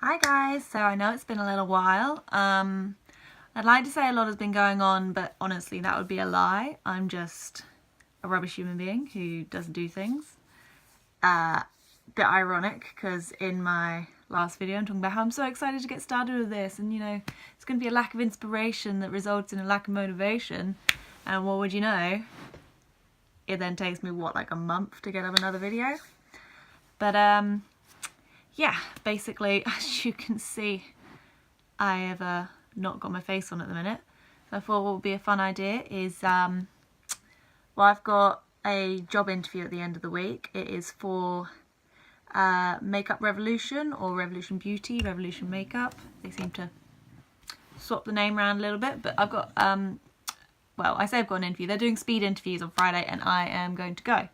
Hi guys, so I know it's been a little while. I'd like to say a lot has been going on, but honestly that would be a lie. I'm just a rubbish human being who doesn't do things. Bit ironic because in my last video I'm talking about how I'm so excited to get started with this, and it's going to be a lack of inspiration that results in a lack of motivation, and what would you know, it then takes me like a month to get up another video. But yeah, basically, as you can see, I have not got my face on at the minute. So I thought what would be a fun idea is, well, I've got a job interview at the end of the week. It is for Makeup Revolution, or Revolution Beauty, Revolution Makeup. They seem to swap the name around a little bit, but I've got, well, I say I've got an interview. They're doing speed interviews on Friday and I am going to go.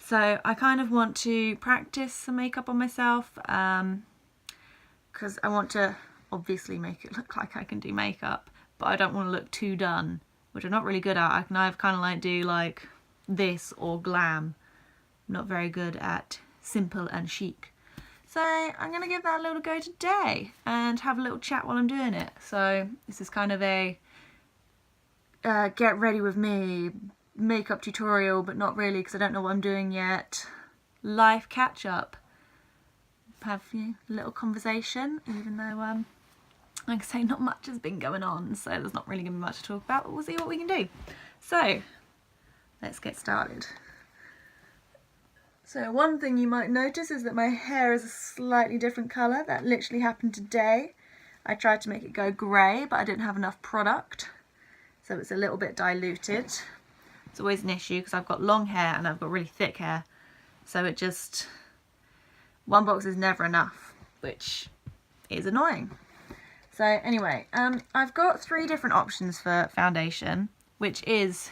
So I kind of want to practice some makeup on myself because I want to obviously make it look like I can do makeup, but I don't want to look too done, which I'm not really good at. I can either kind of like do like this or glam. I'm not very good at simple and chic. So I'm going to give that a little go today and have a little chat while I'm doing it. So this is kind of a get ready with me makeup tutorial, but not really because I don't know what I'm doing yet. Life catch up. Have a little conversation, even though like I say, not much has been going on, so there's not really going to be much to talk about, but we'll see what we can do. So let's get started. So one thing you might notice is that my hair is a slightly different colour. That literally happened today. I tried to make it go grey, but I didn't have enough product, so it's a little bit diluted. It's always an issue because I've got long hair and I've got really thick hair, so it just, one box is never enough, which is annoying. So anyway, I've got 3 different options for foundation, which is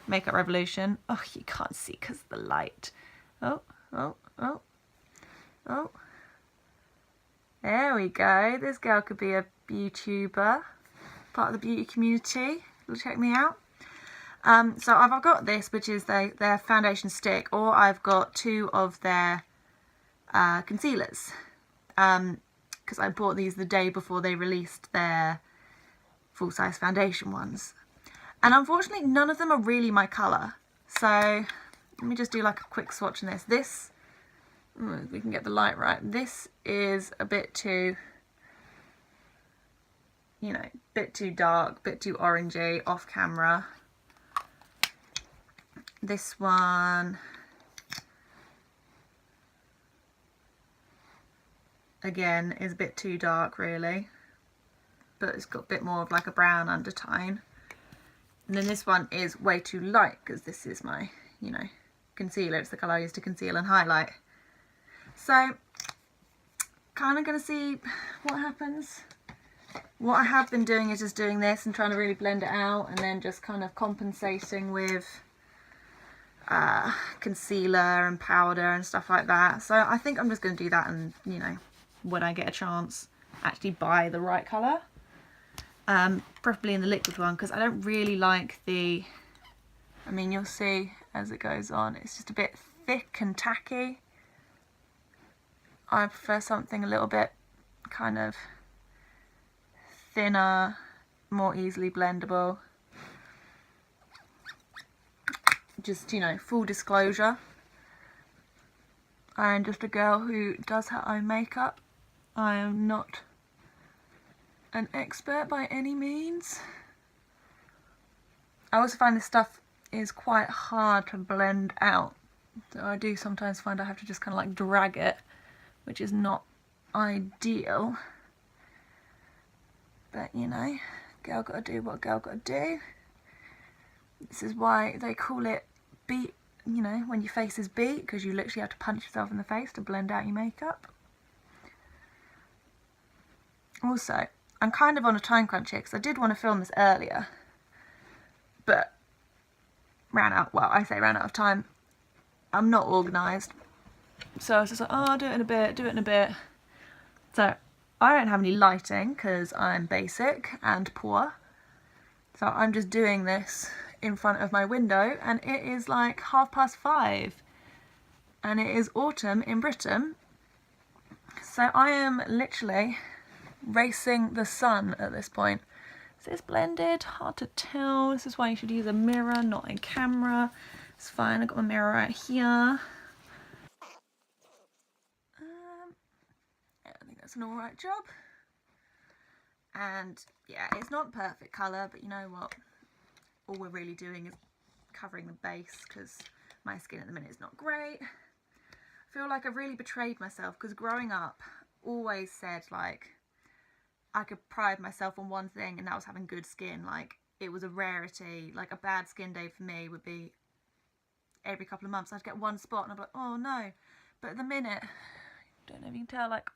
Makeup Revolution. Oh, you can't see because of the light. Oh. There we go. This girl could be a YouTuber, part of the beauty community. You'll check me out. So I've got this, which is their foundation stick, or I've got 2 of their concealers, because I bought these the day before they released their full-size foundation ones. And unfortunately, none of them are really my colour. So let me just do like a quick swatch on this. This, if we can get the light right, this is a bit too, bit too dark, bit too orangey off camera. This one, again, is a bit too dark really, but it's got a bit more of like a brown undertone. And then this one is way too light because this is my, concealer. It's the colour I use to conceal and highlight. So, kind of going to see what happens. What I have been doing is just doing this and trying to really blend it out, and then just kind of compensating with concealer and powder and stuff like that. So I think I'm just going to do that, and when I get a chance, actually buy the right colour, preferably in the liquid one, because I don't really like the, you'll see as it goes on, it's just a bit thick and tacky. I prefer something a little bit kind of thinner, more easily blendable. Just, full disclosure, I am just a girl who does her own makeup. I am not an expert by any means. I also find this stuff is quite hard to blend out. So I do sometimes find I have to just kind of like drag it, which is not ideal. But girl gotta do what girl gotta do. This is why they call it beat, when your face is beat, because you literally have to punch yourself in the face to blend out your makeup. Also, I'm kind of on a time crunch here because I did want to film this earlier, but ran out of time. I'm not organised, so I was just like, oh, I'll do it in a bit. So I don't have any lighting because I'm basic and poor, so I'm just doing this in front of my window, and it is like 5:30 and it is autumn in Britain, So I am literally racing the sun at this point. Is this blended? Hard to tell. This is why you should use a mirror, not a camera. It's fine, I've got my mirror right here. Yeah, I think that's an alright job. And yeah, it's not perfect colour, but you know what? All we're really doing is covering the base because my skin at the minute is not great. I feel like I've really betrayed myself because growing up, always said like I could pride myself on one thing, and that was having good skin. Like it was a rarity. Like a bad skin day for me would be every couple of months I'd get one spot and I'd be like, oh no. But at the minute, don't know if you can tell, like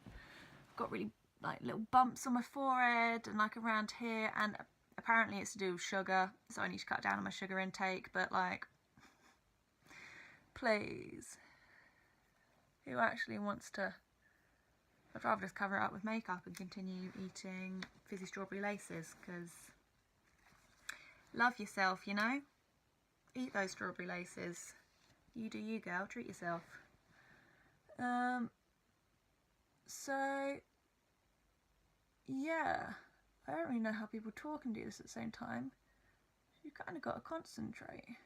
I've got really like little bumps on my forehead and like around here, and apparently it's to do with sugar, so I need to cut down on my sugar intake. But like, please, who actually wants to? I'd rather just cover it up with makeup and continue eating fizzy strawberry laces, because love yourself, you know? Eat those strawberry laces. You do you, girl. Treat yourself. So, yeah. I don't really know how people talk and do this at the same time. You kind of got to concentrate.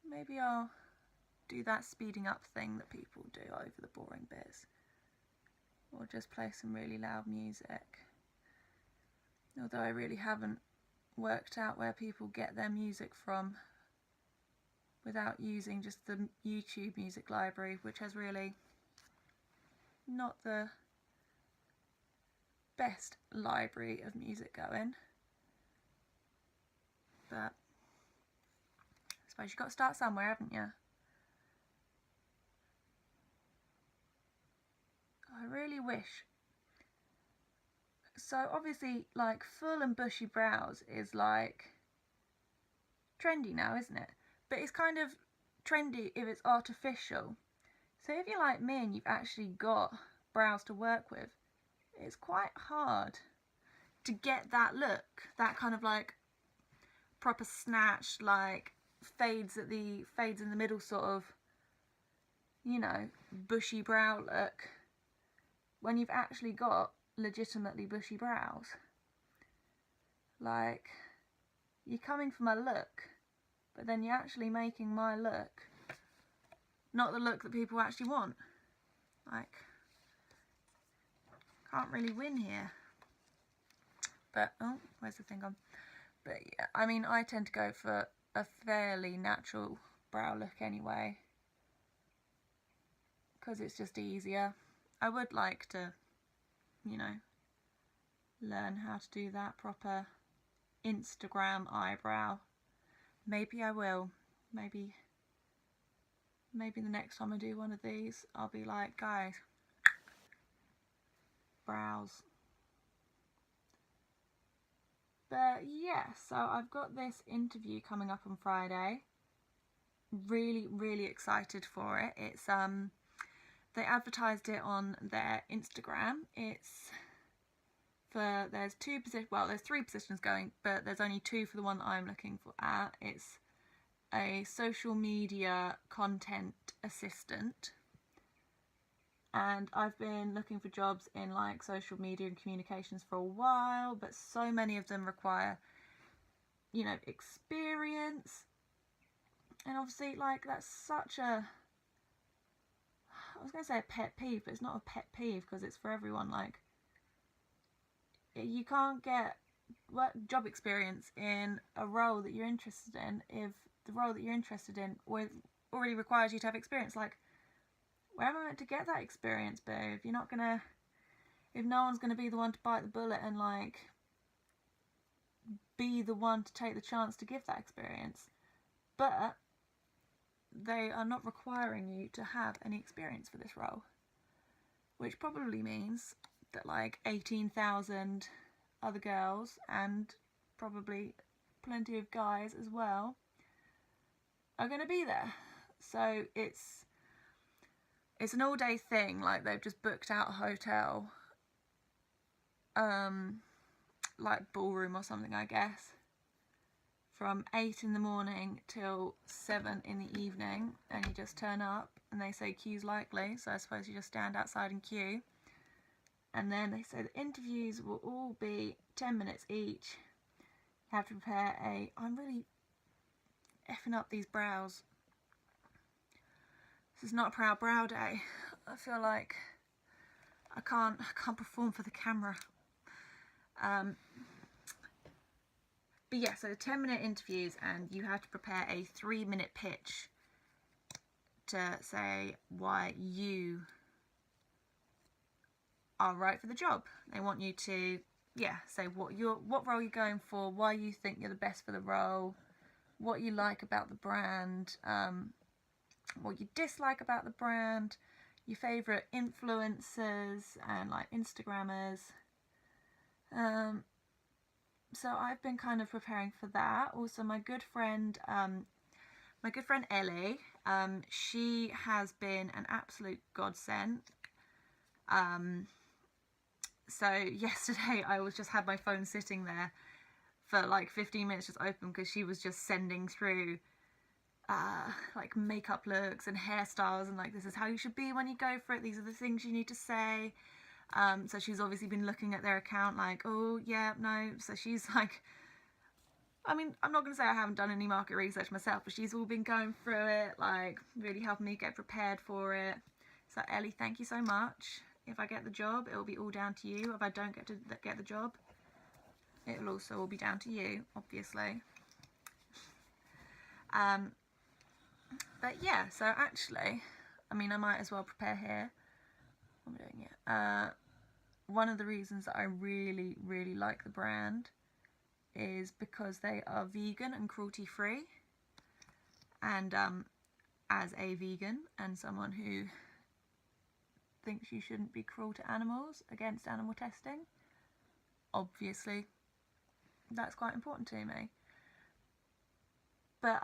Maybe I'll do that speeding up thing that people do over the boring bits, or just play some really loud music, although I really haven't worked out where people get their music from without using just the YouTube music library, which has really not the best library of music going. But I suppose you've got to start somewhere, haven't you? I really wish. So obviously, like, full and bushy brows is like trendy now, isn't it? But it's kind of trendy if it's artificial. So if you're like me and you've actually got brows to work with, it's quite hard to get that look, that kind of like proper snatched, like fades in the middle sort of, you know, bushy brow look, when you've actually got legitimately bushy brows. Like, you're coming for my look, but then you're actually making my look not the look that people actually want. Like, can't really win here. But, oh, where's the thing gone? But yeah, I mean, I tend to go for a fairly natural brow look anyway, because it's just easier. I would like to, you know, learn how to do that proper Instagram eyebrow. Maybe I will. Maybe the next time I do one of these, I'll be like, guys, brows. But yeah, so I've got this interview coming up on Friday. Really excited for it. It's they advertised it on their Instagram. It's for, there's three positions going, but there's only two for the one that I'm looking for at. It's a social media content assistant, and I've been looking for jobs in like social media and communications for a while, but so many of them require, you know, experience, and obviously like that's such a, I was going to say a pet peeve, but it's not a pet peeve because it's for everyone. Like, you can't get job experience in a role that you're interested in if the role that you're interested in already requires you to have experience. Like, where am I meant to get that experience, babe? You're not gonna, if no one's gonna be the one to bite the bullet and like be the one to take the chance to give that experience. But they are not requiring you to have any experience for this role, which probably means that like 18,000 other girls, and probably plenty of guys as well, are going to be there. So it's an all-day thing. Like, they've just booked out a hotel, like ballroom or something, I guess, from 8 in the morning till 7 in the evening, and you just turn up and they say queue's likely, so I suppose you just stand outside and queue. And then they say the interviews will all be 10 minutes each. You have to prepare I'm really effing up these brows. This is not a proud brow day. I feel like I can't perform for the camera. But yeah, so 10-minute interviews, and you have to prepare a 3-minute pitch to say why you are right for the job. They want you to, say what role you're going for, why you think you're the best for the role, what you like about the brand, what you dislike about the brand, your favourite influencers and like Instagrammers. So I've been kind of preparing for that. Also, my good friend Ellie, she has been an absolute godsend. So yesterday I just had my phone sitting there for like 15 minutes just open, because she was just sending through like makeup looks and hairstyles, and like, this is how you should be when you go for it, these are the things you need to say. So she's obviously been looking at their account like, oh yeah, no. So she's like, I mean, I'm not going to say I haven't done any market research myself, but she's all been going through it, like really helping me get prepared for it. So Ellie, thank you so much. If I get the job, it will be all down to you. If I don't get the job, it will also all be down to you, obviously. But yeah, so actually, I mean, I might as well prepare here. What am I doing here? One of the reasons that I really, really like the brand is because they are vegan and cruelty free. And as a vegan and someone who thinks you shouldn't be cruel to animals, against animal testing, obviously that's quite important to me. But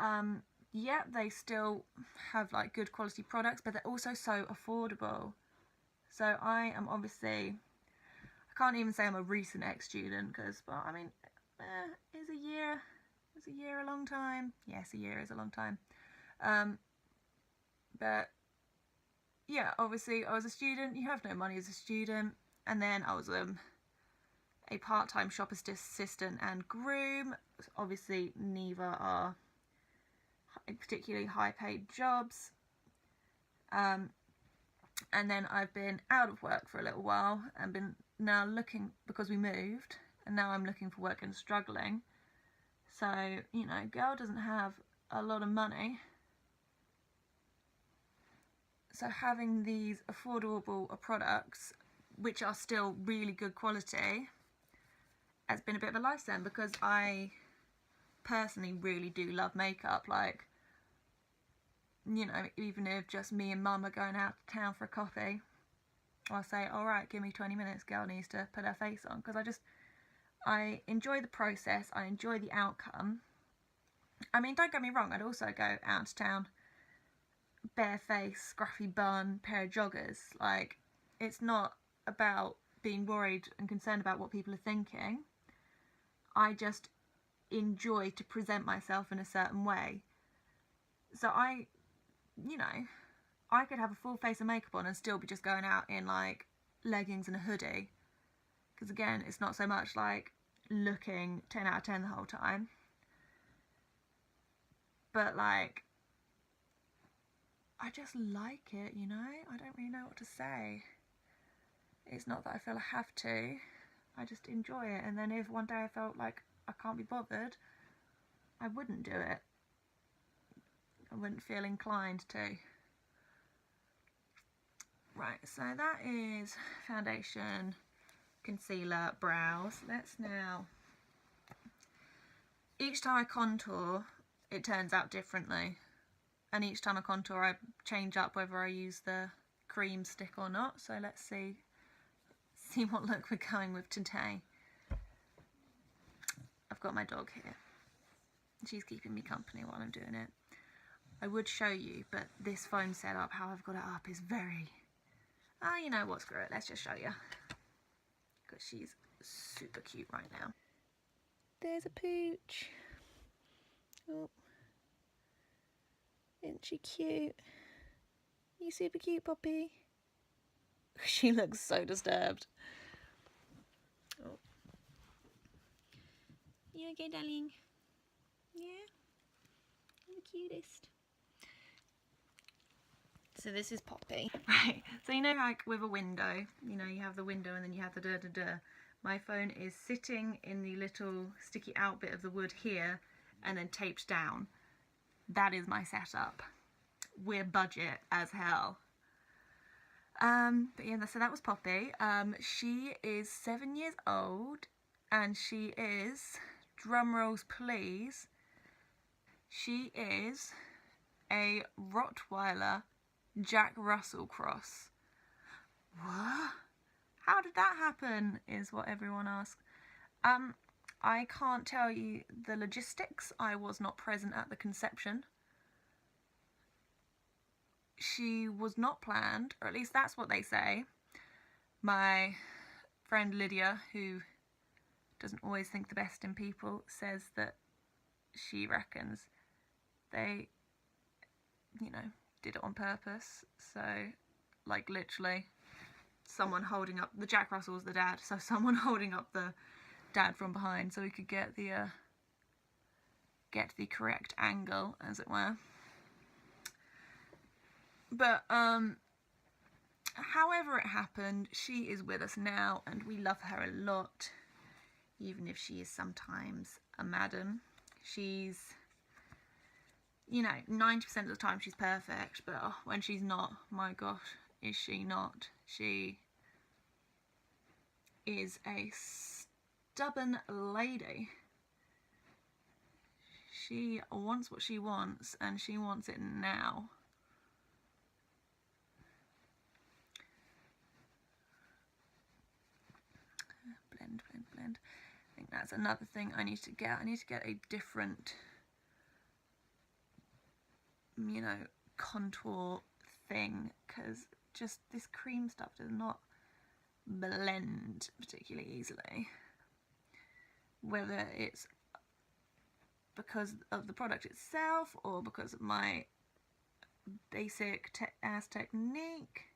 yeah, they still have like good quality products, but they're also so affordable. So I am obviously, I can't even say I'm a recent ex-student, because, well, I mean, is a year a long time? Yes, a year is a long time. But yeah, obviously I was a student. You have no money as a student. And then I was a part-time shop assistant and groom. Obviously neither are particularly high-paid jobs. And then I've been out of work for a little while and been now looking, because we moved, and now I'm looking for work and struggling. So, you know, girl doesn't have a lot of money. So having these affordable products, which are still really good quality, has been a bit of a lifesaver, because I personally really do love makeup. Like, you know, even if just me and mum are going out to town for a coffee, I'll say, alright, give me 20 minutes, girl needs to put her face on, because I enjoy the process, I enjoy the outcome. I mean, don't get me wrong, I'd also go out to town bare face, scruffy bun, pair of joggers. Like, it's not about being worried and concerned about what people are thinking. I just enjoy to present myself in a certain way. So you know, I could have a full face of makeup on and still be just going out in like leggings and a hoodie. Because again, it's not so much like looking 10 out of 10 the whole time. But like, I just like it, you know? I don't really know what to say. It's not that I feel I have to. I just enjoy it. And then if one day I felt like I can't be bothered, I wouldn't do it. I wouldn't feel inclined to. Right, so that is foundation, concealer, brows. Let's now... Each time I contour, it turns out differently. And each time I contour, I change up whether I use the cream stick or not. So let's see what look we're going with today. I've got my dog here. She's keeping me company while I'm doing it. I would show you, but this phone setup, how I've got it up, is very... Oh, you know what, screw it, let's just show you. Because she's super cute right now. There's a pooch. Oh. Isn't she cute? You super cute, Poppy. She looks so disturbed. Oh. You okay, darling? Yeah? You're the cutest. So this is Poppy. Right, so you know, like with a window, you know, you have the window and then you have the da-da-da. My phone is sitting in the little sticky out bit of the wood here and then taped down. That is my setup. We're budget as hell. But yeah, so that was Poppy. She is 7 years old and she is, drum rolls please, she is a Rottweiler Jack Russell cross. What? How did that happen is what everyone asks. I can't tell you the logistics. I was not present at the conception. She was not planned, or at least that's what they say. My friend Lydia, who doesn't always think the best in people, says that she reckons they, you know, did it on purpose. So, like, literally someone holding up, the Jack Russell's the dad, so someone holding up the dad from behind so we could get the correct angle, as it were. But however it happened, she is with us now and we love her a lot, even if she is sometimes a madam. She's, you know, 90% of the time she's perfect, but when she's not, my gosh, is she not. She is a stubborn lady. She wants what she wants and she wants it now. Blend, blend, blend. I think that's another thing I need to get. I need to get a different, you know, contour thing, because just this cream stuff does not blend particularly easily. Whether it's because of the product itself or because of my basic ass technique,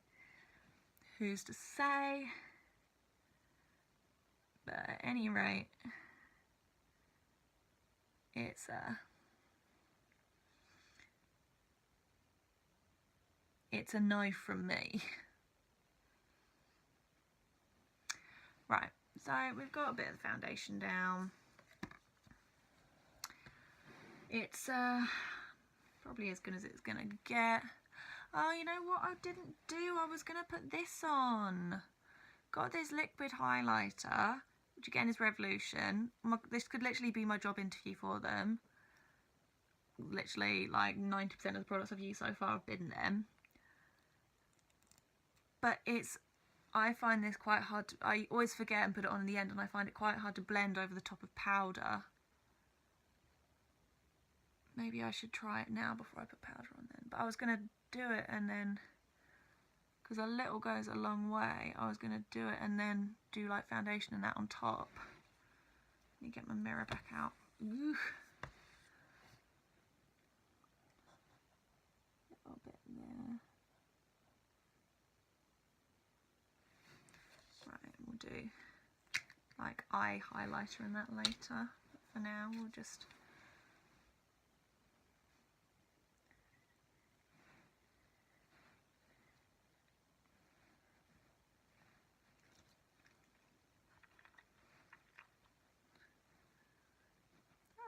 who's to say? But at any rate, it's a no from me. Right, so we've got a bit of the foundation down. It's probably as good as it's gonna get. Oh, you know what I didn't do? I was gonna put this on. Got this liquid highlighter, which again is Revolution. This could literally be my job interview for them. Literally, like 90% of the products I've used so far have been them. But I find this quite hard to, I always forget and put it on in the end, and I find it quite hard to blend over the top of powder. Maybe I should try it now before I put powder on then. But I was going to do it and then, because a little goes a long way, I was going to do it and then do like foundation and that on top. Let me get my mirror back out. Ooh. A little bit there. Right, we'll do like eye highlighter and that later. But for now, we'll just...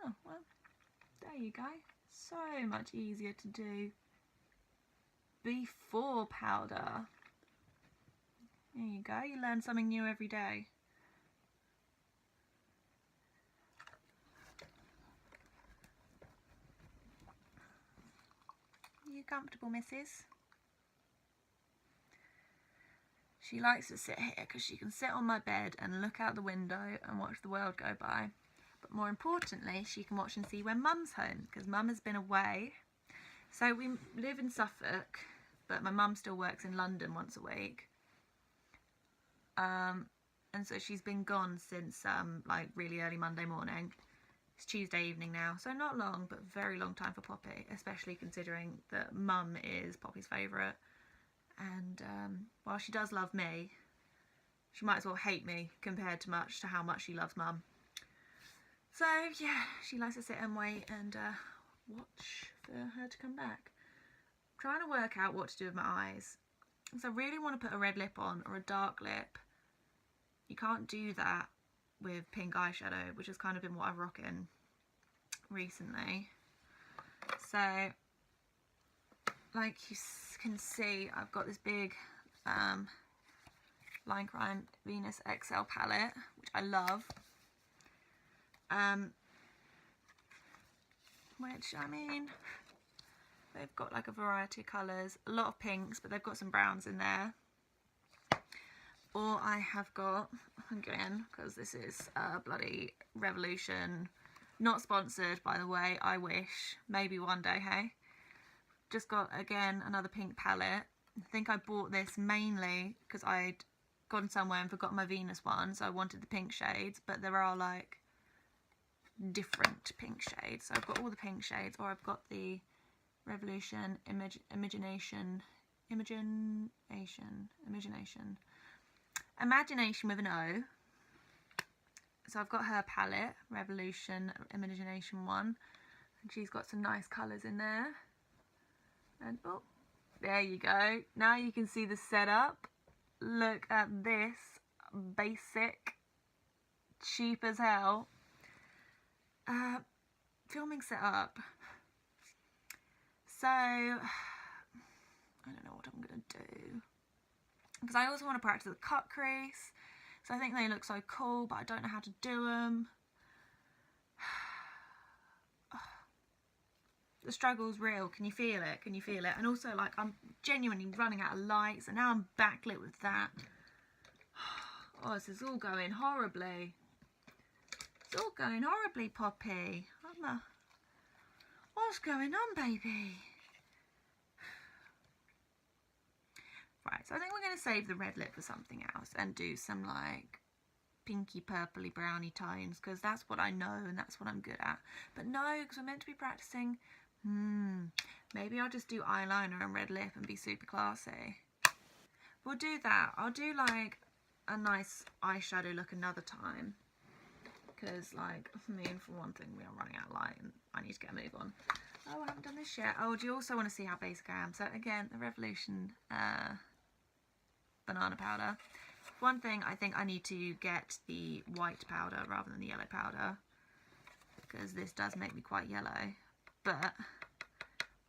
Oh, well, there you go. So much easier to do before powder. There you go, you learn something new every day. Are you comfortable, missus? She likes to sit here because she can sit on my bed and look out the window and watch the world go by. But more importantly, she can watch and see when Mum's home, because Mum has been away. So we live in Suffolk, but my mum still works in London once a week. And so she's been gone since like really early Monday morning. It's Tuesday evening now, so not long, but very long time for Poppy, especially considering that Mum is Poppy's favourite. And while she does love me, she might as well hate me compared to how much she loves Mum. So yeah, she likes to sit and wait and watch for her to come back. I'm trying to work out what to do with my eyes, because I really want to put a red lip on or a dark lip. You can't do that with pink eyeshadow, which has kind of been what I've rocking recently. So like you can see, I've got this big Line Crime Venus XL palette, which I love. Which, I mean, they've got like a variety of colours, a lot of pinks, but they've got some browns in there. Or I have got, again, because this is bloody Revolution, not sponsored by the way, I wish, maybe one day, hey. Just got, again, another pink palette. I think I bought this mainly because I'd gone somewhere and forgot my Venus one, so I wanted the pink shades, but there are like different pink shades. So I've got all the pink shades, or I've got the Revolution Imagination with an O. So I've got her palette, Revolution Imagination one, and she's got some nice colours in there. And oh, there you go. Now you can see the setup. Look at this, basic, cheap as hell filming setup. So I don't know what I'm gonna do, because I also want to practice the cut crease. So I think they look so cool, but I don't know how to do them. The struggle's real. Can you feel it? Can you feel it? And also, like, I'm genuinely running out of lights, and now I'm backlit with that. Oh, this is all going horribly. It's all going horribly, Poppy. What's going on, baby? Right, so I think we're going to save the red lip for something else and do some, like, pinky, purpley, browny tones, because that's what I know and that's what I'm good at. But no, because we're meant to be practicing. Maybe I'll just do eyeliner and red lip and be super classy. We'll do that. I'll do like a nice eyeshadow look another time, because like, I mean, for one thing, we are running out of light and I need to get a move on. Oh, I haven't done this yet. Oh, do you also want to see how basic I am? So again, the Revolution banana powder. One thing, I think I need to get the white powder rather than the yellow powder, because this does make me quite yellow, but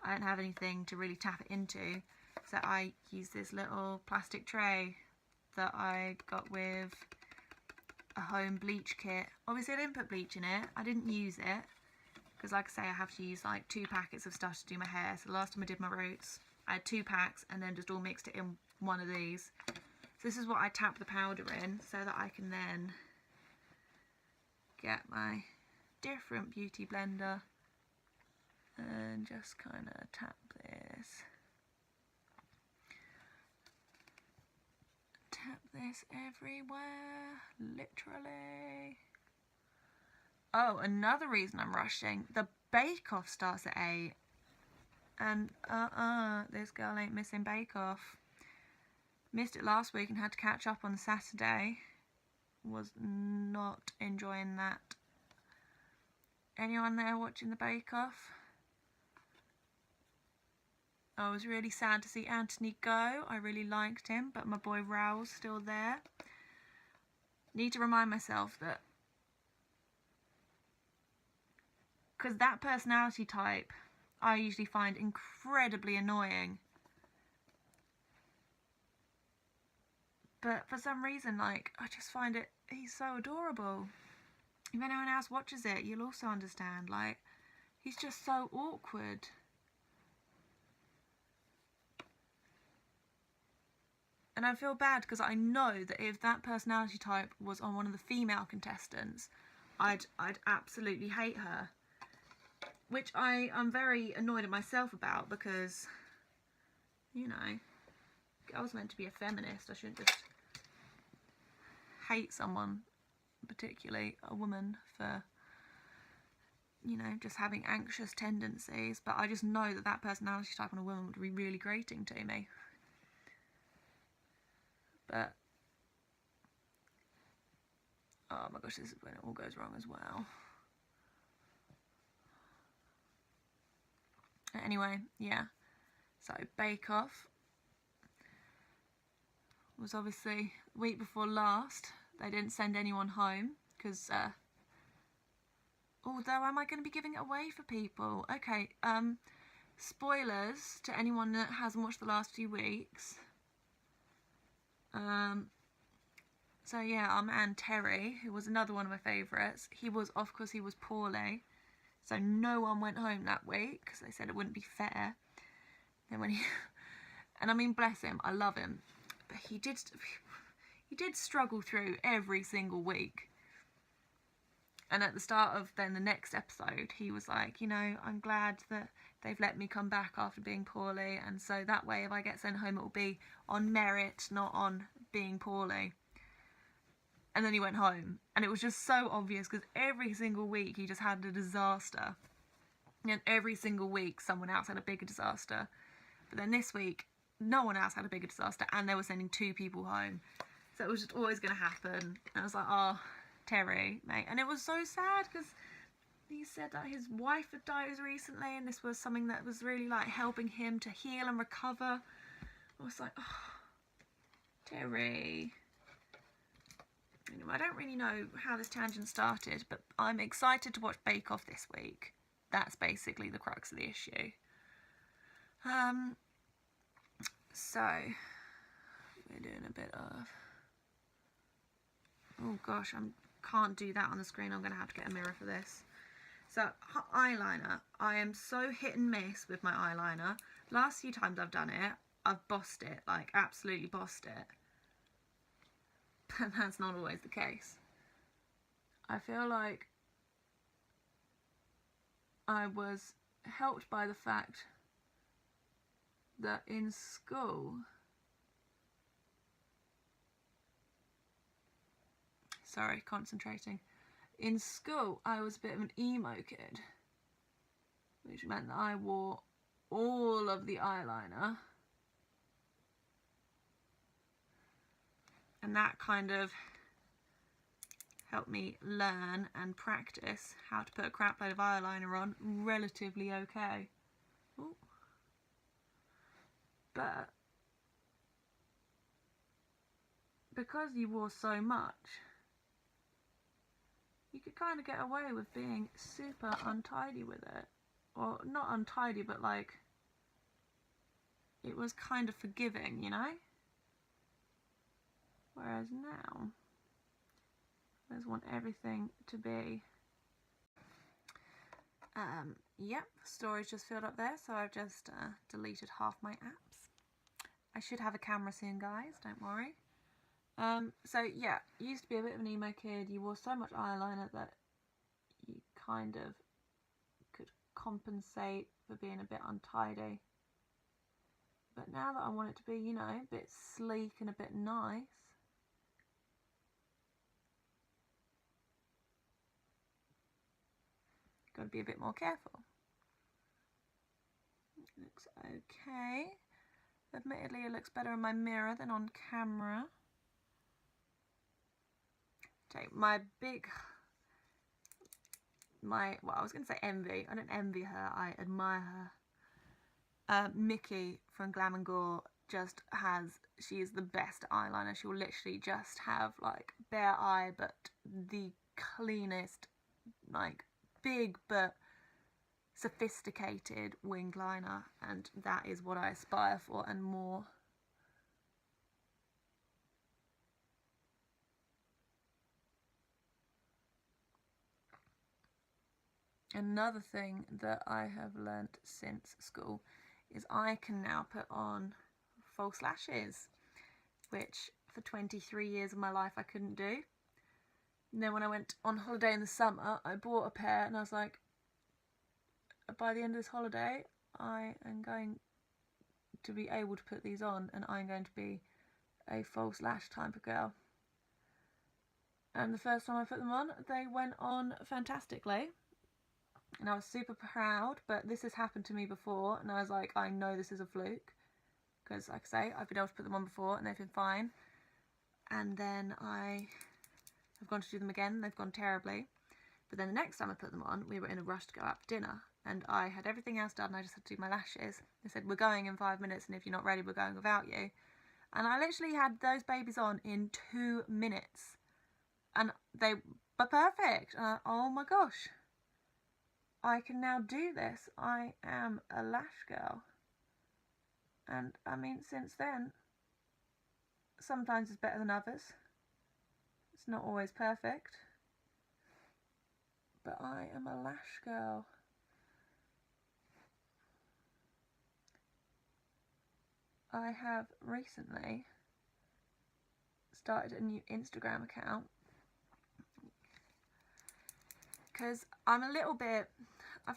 I don't have anything to really tap it into, so I use this little plastic tray that I got with a home bleach kit. Obviously I didn't put bleach in it, I didn't use it, because like I say, I have to use like 2 packets of stuff to do my hair. So the last time I did my roots, I had 2 packs and then just all mixed it in one of these. So this is what I tap the powder in, so that I can then get my different beauty blender and just kind of tap this. Tap this everywhere, literally. Oh, another reason I'm rushing, the Bake Off starts at 8. And this girl ain't missing Bake Off. Missed it last week and had to catch up on the Saturday. Was not enjoying that. Anyone there watching the Bake Off? I was really sad to see Anthony go. I really liked him, but my boy Raoul's still there. Need to remind myself that, because that personality type I usually find incredibly annoying. But for some reason, like, I just find it, he's so adorable. If anyone else watches it, you'll also understand, like, he's just so awkward. And I feel bad because I know that if that personality type was on one of the female contestants, I'd absolutely hate her. Which I'm very annoyed at myself about, because, you know, I was meant to be a feminist. I shouldn't just hate someone, particularly a woman, for, you know, just having anxious tendencies. But I just know that that personality type on a woman would be really grating to me. But oh my gosh, this is when it all goes wrong as well. Anyway, yeah, so Bake Off was obviously week before last. They didn't send anyone home because although am I going to be giving it away for people? Okay, spoilers to anyone that hasn't watched the last few weeks. So yeah, our man Terry, who was another one of my favourites, he was off because he was poorly. So no one went home that week because they said it wouldn't be fair. Then when he, and I mean bless him, I love him, but he did struggle through every single week. And at the start of then the next episode, he was like, you know, I'm glad that they've let me come back after being poorly, and so that way if I get sent home it will be on merit, not on being poorly. And then he went home, and it was just so obvious because every single week he just had a disaster. And every single week someone else had a bigger disaster. But then this week, no one else had a bigger disaster, and they were sending 2 people home. So it was just always going to happen. And I was like, oh, Terry, mate. And it was so sad because he said that his wife had died recently, and this was something that was really like helping him to heal and recover. I was like, oh, Terry. Anyway, I don't really know how this tangent started, but I'm excited to watch Bake Off this week. That's basically the crux of the issue. So we're doing a bit of, oh gosh, I can't do that on the screen. I'm going to have to get a mirror for this. So eyeliner, I am so hit and miss with my eyeliner. Last few times I've done it, I've bossed it, like absolutely bossed it. But that's not always the case. I feel like I was helped by the fact that in school, sorry, concentrating. In school, I was a bit of an emo kid, which meant that I wore all of the eyeliner. And that kind of helped me learn and practice how to put a crap load of eyeliner on relatively okay. Ooh. But because you wore so much, you could kind of get away with being super untidy with it. Or not untidy, but like, it was kind of forgiving, you know? Whereas now, I just want everything to be... Yep, storage just filled up there, so I've just deleted half my apps. I should have a camera soon, guys, don't worry. So yeah, you used to be a bit of an emo kid. You wore so much eyeliner that you kind of could compensate for being a bit untidy. But now that I want it to be, you know, a bit sleek and a bit nice, got to be a bit more careful. It looks okay. Admittedly, it looks better in my mirror than on camera. Okay, well, I was going to say envy. I don't envy her, I admire her. Mickey from Glam and Gore just has, she is the best eyeliner. She will literally just have like bare eye, but the cleanest, like big but sophisticated winged liner, and that is what I aspire for and more. Another thing that I have learnt since school is I can now put on false lashes, which for 23 years of my life I couldn't do. And then when I went on holiday in the summer, I bought a pair and I was like, by the end of this holiday, I am going to be able to put these on and I'm going to be a false lash type of girl. And the first time I put them on, they went on fantastically. And I was super proud, but this has happened to me before, and I was like, I know this is a fluke, because like I say, I've been able to put them on before and they've been fine. and then I have gone to do them again. They've gone terribly. But then the next time I put them on, we were in a rush to go out for dinner, and I had everything else done. I just had to do my lashes. They said, we're going in 5 minutes, and if you're not ready, we're going without you. And I literally had those babies on in 2 minutes, and they were perfect. Oh my gosh, I can now do this. I am a lash girl. And I mean, since then, sometimes it's better than others. It's not always perfect, but I am a lash girl. I have recently started a new Instagram account because I've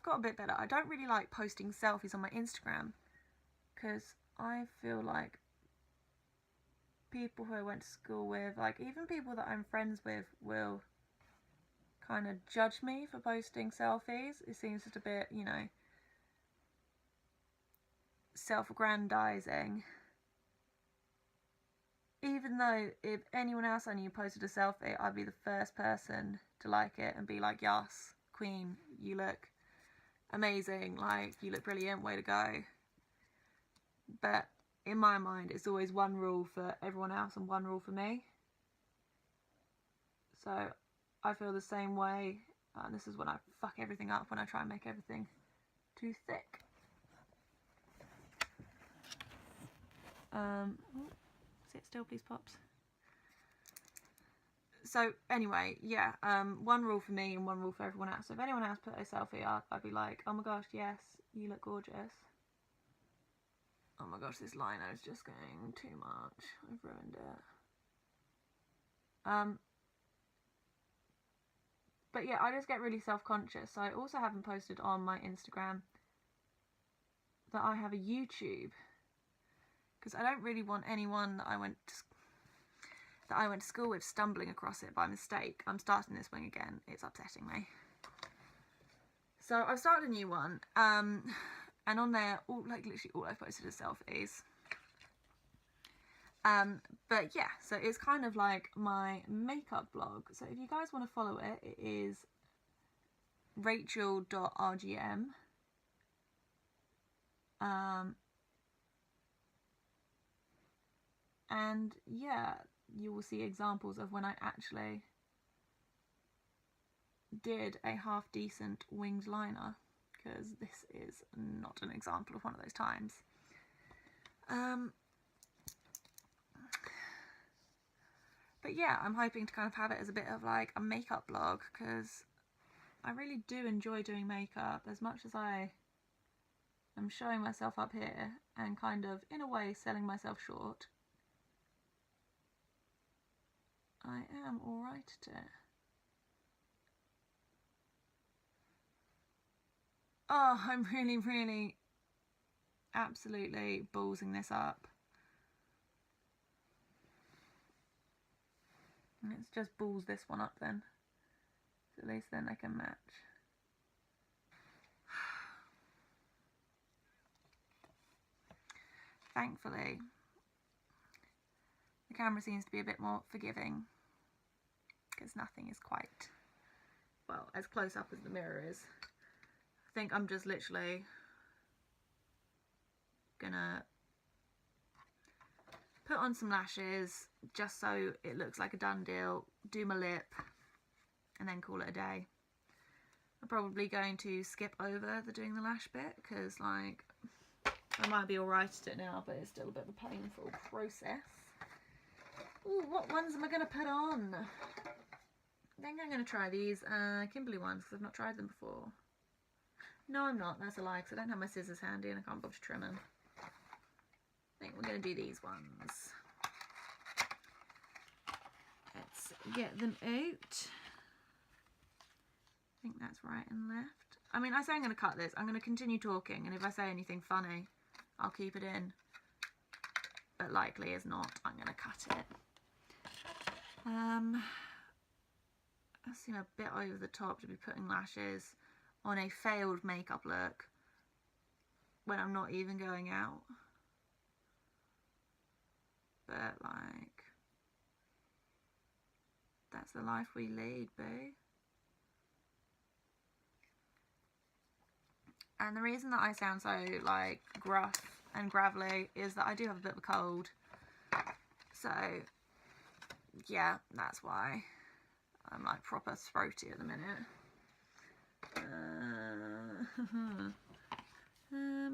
got a bit better. I don't really like posting selfies on my Instagram because I feel like people who I went to school with, like even people that I'm friends with, will kind of judge me for posting selfies. It seems just a bit, you know, self-aggrandizing. Even though if anyone else I knew posted a selfie, I'd be the first person to like it and be like, yes, queen, you look amazing, like, you look brilliant, way to go. But in my mind, it's always one rule for everyone else and one rule for me. So I feel the same way, and this is when I fuck everything up, when I try and make everything too thick. Sit still, please, Pops. So anyway, yeah, one rule for me and one rule for everyone else. So if anyone else put a selfie up, I'd be like, oh my gosh, yes, you look gorgeous. Oh my gosh, this liner is just going too much. I've ruined it. But yeah, I just get really self-conscious. So I also haven't posted on my Instagram that I have a YouTube, because I don't really want anyone that I went to school with stumbling across it by mistake. I'm starting this wing again. It's upsetting me. So I've started a new one, and on there, literally all I've posted is selfies. But yeah, so it's kind of like my makeup blog. So if you guys want to follow it, it is rachel.rgm. And yeah, you will see examples of when I actually did a half decent winged liner, because this is not an example of one of those times. But yeah, I'm hoping to kind of have it as a bit of like a makeup blog, because I really do enjoy doing makeup. As much as I am showing myself up here and kind of in a way selling myself short, I am alright at it. Oh, I'm really absolutely ballsing this up. Let's just balls this one up then. So at least then they can match. Thankfully, the camera seems to be a bit more forgiving, because nothing is quite, well, as close up as the mirror is. I think I'm just literally gonna put on some lashes just so it looks like a done deal, do my lip, and then call it a day. I'm probably going to skip over the doing the lash bit, because like, I might be alright at it now, but it's still a bit of a painful process. Ooh, what ones am I going to put on? I think I'm going to try these Kimberly ones, because I've not tried them before. No, I'm not. That's a lie, because I don't have my scissors handy and I can't bother to trim them. I think we're going to do these ones. Let's get them out. I think that's right and left. I mean, I say I'm going to cut this. I'm going to continue talking, and if I say anything funny, I'll keep it in. But likely as not, I'm going to cut it. That seems a bit over the top to be putting lashes on a failed makeup look when I'm not even going out. But like, That's the life we lead, boo. And the reason that I sound so like gruff and gravelly is that I do have a bit of a cold. So yeah, that's why I'm like proper throaty at the minute. Yeah,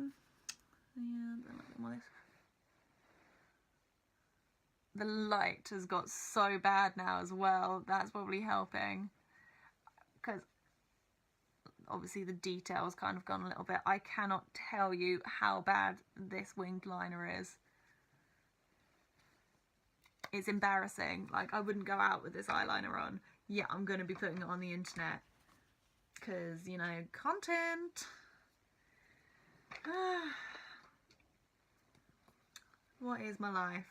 the light has got so bad now as well. That's probably helping, because obviously the detail's kind of gone a little bit. I cannot tell you how bad this winged liner is. It's embarrassing. Like, I wouldn't go out with this eyeliner on. Yeah, I'm going to be putting it on the internet because, you know, content. What is my life?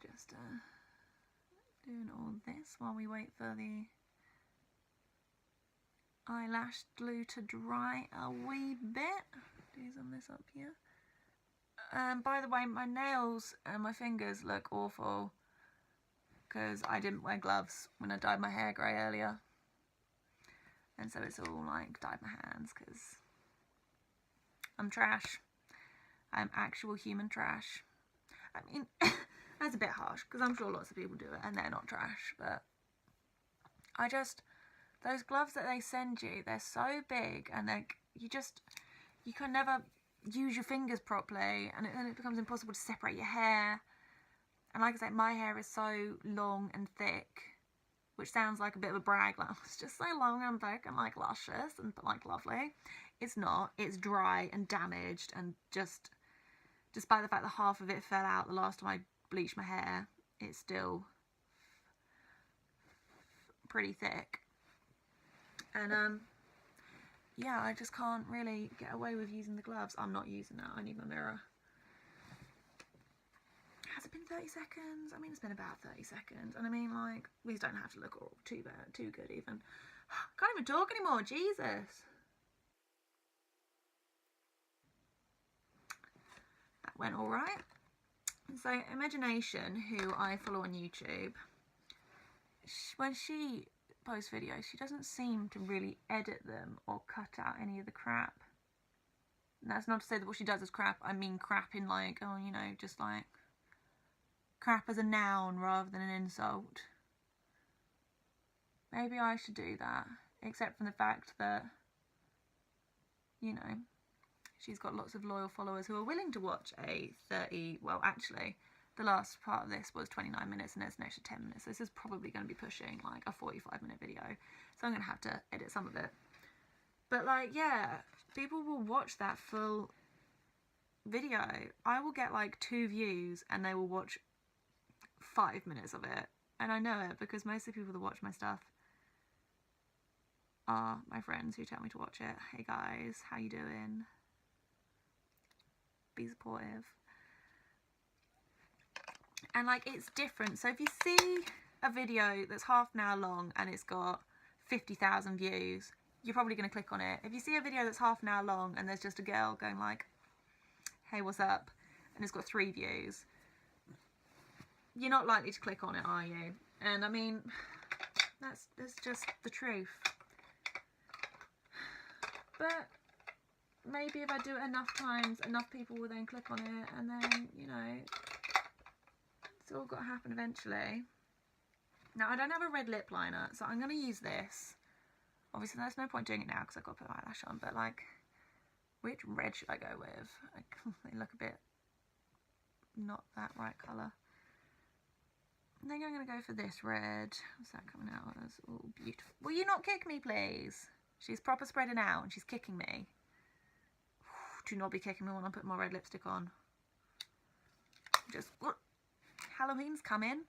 Just doing all this while we wait for the eyelash glue to dry a wee bit. Do some of this up here. By the way, my nails and my fingers look awful because I didn't wear gloves when I dyed my hair grey earlier, and so it's all like dyed my hands because I'm trash. I'm actual human trash. I mean, that's a bit harsh because I'm sure lots of people do it and they're not trash, but I just, those gloves that they send you, they're so big and you can never use your fingers properly, and then it becomes impossible to separate your hair. And like I say, my hair is so long and thick, which sounds like a bit of a brag, like it's just so long and thick and like luscious and like lovely. It's not. It's dry and damaged, and just despite the fact that half of it fell out the last time I bleached my hair, it's still pretty thick. And yeah, I just can't really get away with using the gloves. I'm not using that. I need my mirror. Has it been 30 seconds? I mean, it's been about 30 seconds. And I mean, like, these don't have to look all too bad, too good even. I can't even talk anymore, Jesus. That went all right. So Imagination, who I follow on YouTube, when she post videos, she doesn't seem to really edit them or cut out any of the crap. And that's not to say that what she does is crap. I mean crap in like, oh, you know, just like crap as a noun rather than an insult. Maybe I should do that, except from the fact that, you know, she's got lots of loyal followers who are willing to watch a 30, well actually the last part of this was 29 minutes and there's an extra 10 minutes. This is probably going to be pushing like a 45-minute video, so I'm going to have to edit some of it. But like, yeah, people will watch that full video. I will get like 2 views and they will watch 5 minutes of it. And I know it because most of the people that watch my stuff are my friends who tell me to watch it. Hey guys, how you doing? Be supportive. And like, it's different. So if you see a video that's half an hour long and it's got 50,000 views, you're probably going to click on it. If you see a video that's half an hour long and there's just a girl going like, hey, what's up? And it's got 3 views, you're not likely to click on it, are you? And I mean, that's just the truth. But maybe if I do it enough times, enough people will then click on it, and then, you know, it's all got to happen eventually. Now, I don't have a red lip liner, so I'm going to use this. Obviously, there's no point doing it now because I've got to put eyelash on, but like, which red should I go with? They look a bit not that right colour. I think I'm going to go for this red. What's that coming out as? Oh, beautiful. Will you not kick me, please? She's proper spreading out and she's kicking me. Do not be kicking me when I put my red lipstick on. Just, Halloween's coming.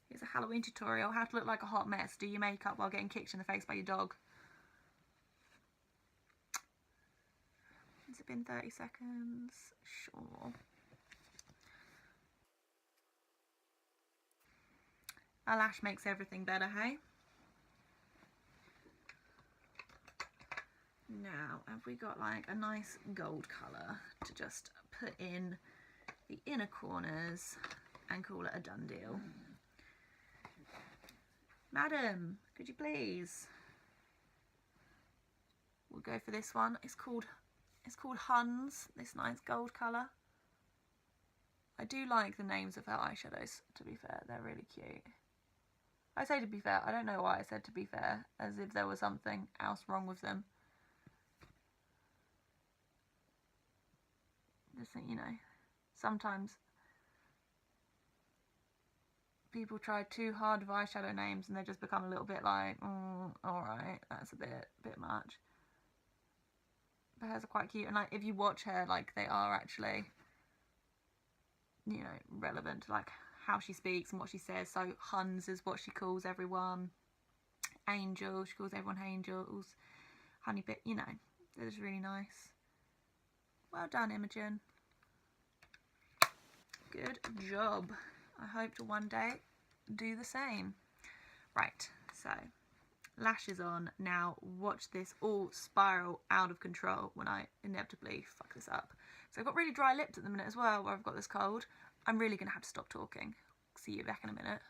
Here's a Halloween tutorial. How to look like a hot mess. Do your makeup while getting kicked in the face by your dog. Has it been 30 seconds? Sure. A lash makes everything better, hey? Now, have we got like a nice gold colour to just put in the inner corners and call it a done deal. Madam, could you please? We'll go for this one. It's called Huns, this nice gold colour. I do like the names of her eyeshadows, to be fair. They're really cute. I say to be fair, I don't know why I said to be fair, as if there was something else wrong with them. Just think, you know, sometimes people try too hard with eyeshadow names and they just become a little bit like, alright, that's a bit much. But hers are quite cute, and like if you watch her, like they are actually, you know, relevant to like how she speaks and what she says. So Huns is what she calls everyone. Angel, she calls everyone angels. Honey bit, you know, they're just really nice. Well done, Imogen. Good job. I hope to one day do the same. Right, so lashes on. Now watch this all spiral out of control when I inevitably fuck this up. So I've got really dry lips at the minute as well, where I've got this cold. I'm really going to have to stop talking. See you back in a minute.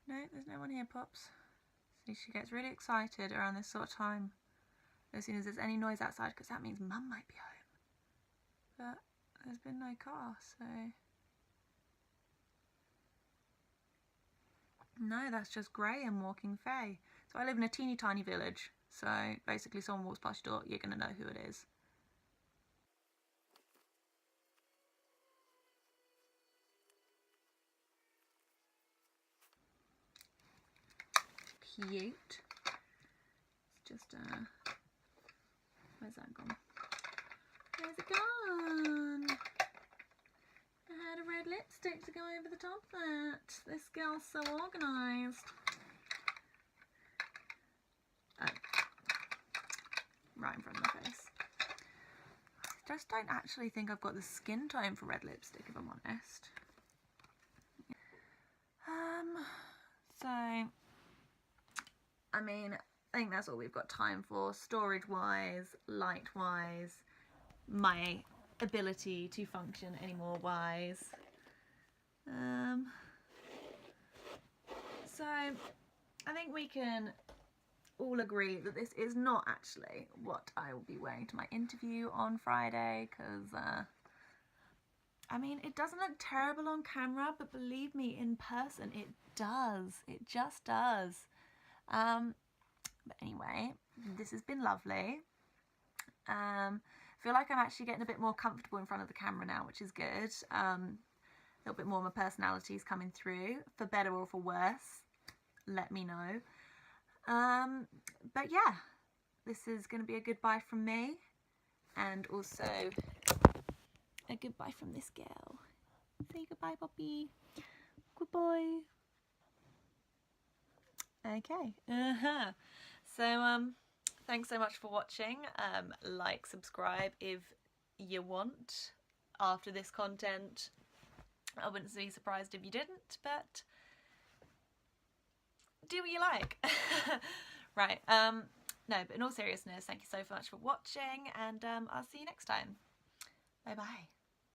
No, there's no one here, Pops. See, she gets really excited around this sort of time as soon as there's any noise outside, because that means Mum might be home. But there's been no car, so... No, that's just Graham walking Faye. So I live in a teeny tiny village, so basically someone walks past your door, you're going to know who it is. Cute. It's just, where's that gone? Where's it gone? I had a red lipstick to go over the top of that. This girl's so organised. Oh. Right in front of my face. I just don't actually think I've got the skin tone for red lipstick, if I'm honest. So, I mean, I think that's all we've got time for, storage-wise, light-wise, my ability to function anymore wise. So I think we can all agree that this is not actually what I will be wearing to my interview on Friday, because I mean, it doesn't look terrible on camera, but believe me, in person it does. It just does. But anyway, this has been lovely. I feel like I'm actually getting a bit more comfortable in front of the camera now, which is good. A little bit more of my personality is coming through, for better or for worse. Let me know. But yeah, this is going to be a goodbye from me, and also a goodbye from this girl. Say goodbye, Poppy. Goodbye. Okay. So thanks so much for watching. Like, subscribe if you want after this content. I wouldn't be surprised if you didn't, but do what you like. Right, no, but in all seriousness, thank you so much for watching, and I'll see you next time. Bye bye.